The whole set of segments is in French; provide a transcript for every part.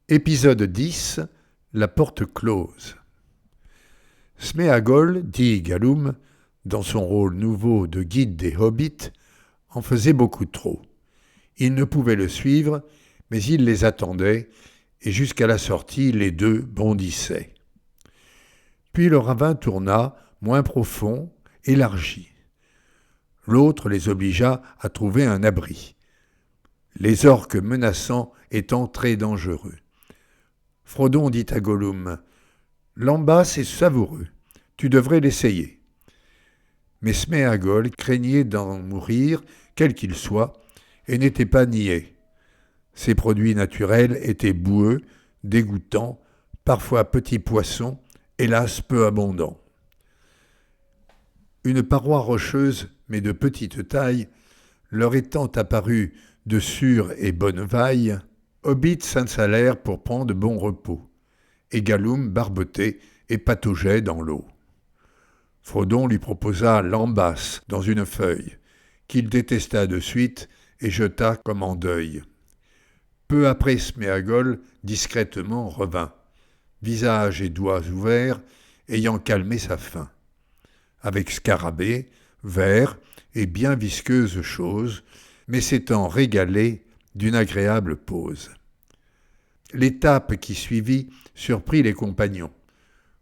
Épisode 10. La porte close. Sméagol, dit Galoum, dans son rôle nouveau de guide des hobbits, en faisait beaucoup trop. Il ne pouvait le suivre, mais il les attendait, et jusqu'à la sortie, les deux bondissaient. Puis le ravin tourna, moins profond, élargi. L'autre les obligea à trouver un abri, les orques menaçants étant très dangereux. Frodon dit à Gollum : « L'embasse est savoureux, tu devrais l'essayer. » Mais Sméagol craignait d'en mourir, quel qu'il soit, et n'était pas niais. Ses produits naturels étaient boueux, dégoûtants, parfois petits poissons, hélas peu abondants. Une paroi rocheuse, mais de petite taille, leur étant apparue de sûre et bonne vaille, Hobbit s'installèrent pour prendre bon repos, et Galoum barbotait et pataugeait dans l'eau. Frodon lui proposa l'embasse dans une feuille, qu'il détesta de suite et jeta comme en deuil. Peu après, Sméagol discrètement revint, visage et doigts ouverts, ayant calmé sa faim. Avec scarabée, vers et bien visqueuse chose, mais s'étant régalé d'une agréable pause. L'étape qui suivit surprit les compagnons,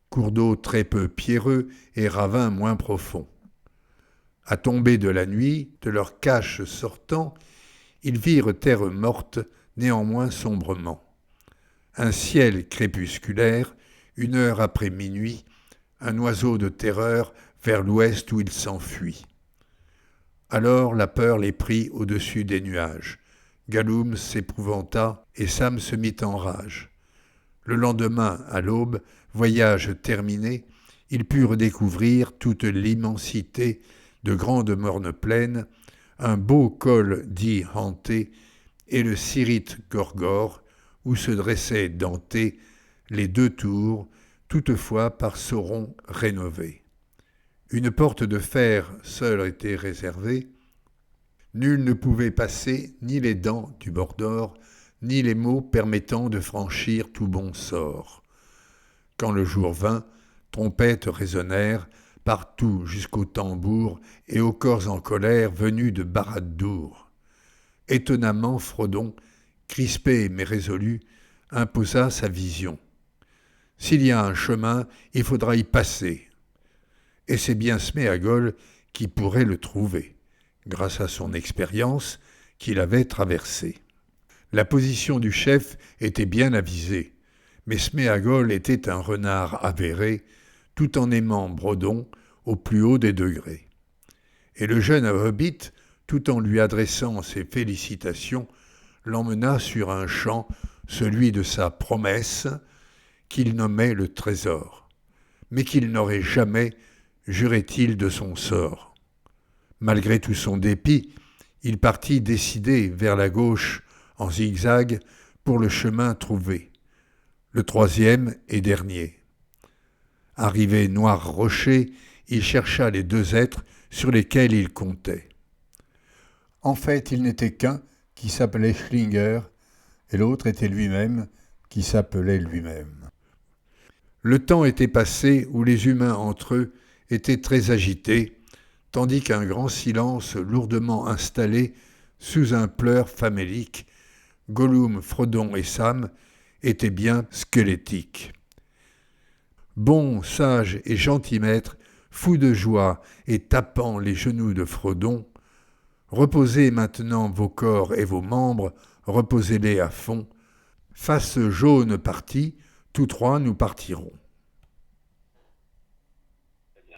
cours d'eau très peu pierreux et ravins moins profonds. À tomber de la nuit, de leur cache sortant, ils virent terre morte, néanmoins sombrement. Un ciel crépusculaire, 1 heure après minuit, un oiseau de terreur vers l'ouest où il s'enfuit. Alors la peur les prit au-dessus des nuages. Galoum s'épouvanta et Sam se mit en rage. Le lendemain, à l'aube, voyage terminé, ils purent découvrir toute l'immensité de grandes mornes plaines, un beau col dit hanté, et le Cirith Gorgor, où se dressaient dentés les 2 tours, toutefois par Sauron rénovées. Une porte de fer seule était réservée. Nul ne pouvait passer ni les dents du Mordor, ni les mots permettant de franchir tout bon sort. Quand le jour vint, trompettes résonnèrent, partout jusqu'aux tambours et aux corps en colère venus de Barad-dûr. Étonnamment, Frodon, crispé mais résolu, imposa sa vision. S'il y a un chemin, il faudra y passer. Et c'est bien Sméagol qui pourrait le trouver, grâce à son expérience qu'il avait traversée. La position du chef était bien avisée, mais Sméagol était un renard avéré, tout en aimant Brodon au plus haut des degrés. Et le jeune hobbit, tout en lui adressant ses félicitations, l'emmena sur un champ, celui de sa promesse, qu'il nommait le trésor, mais qu'il n'aurait jamais, jurait-il, de son sort. Malgré tout son dépit, il partit décidé vers la gauche en zigzag pour le chemin trouvé, le 3e et dernier. Arrivé Noir Rocher, il chercha les 2 êtres sur lesquels il comptait. En fait, il n'était qu'un qui s'appelait Schlinger, et l'autre était lui-même qui s'appelait lui-même. Le temps était passé où les humains entre eux étaient très agités, tandis qu'un grand silence lourdement installé sous un pleur famélique, Gollum, Frodon et Sam étaient bien squelettiques. Bon, sage et gentil maître, fou de joie et tapant les genoux de Frodon, reposez maintenant vos corps et vos membres, reposez-les à fond. Face jaune partie, tous 3 nous partirons.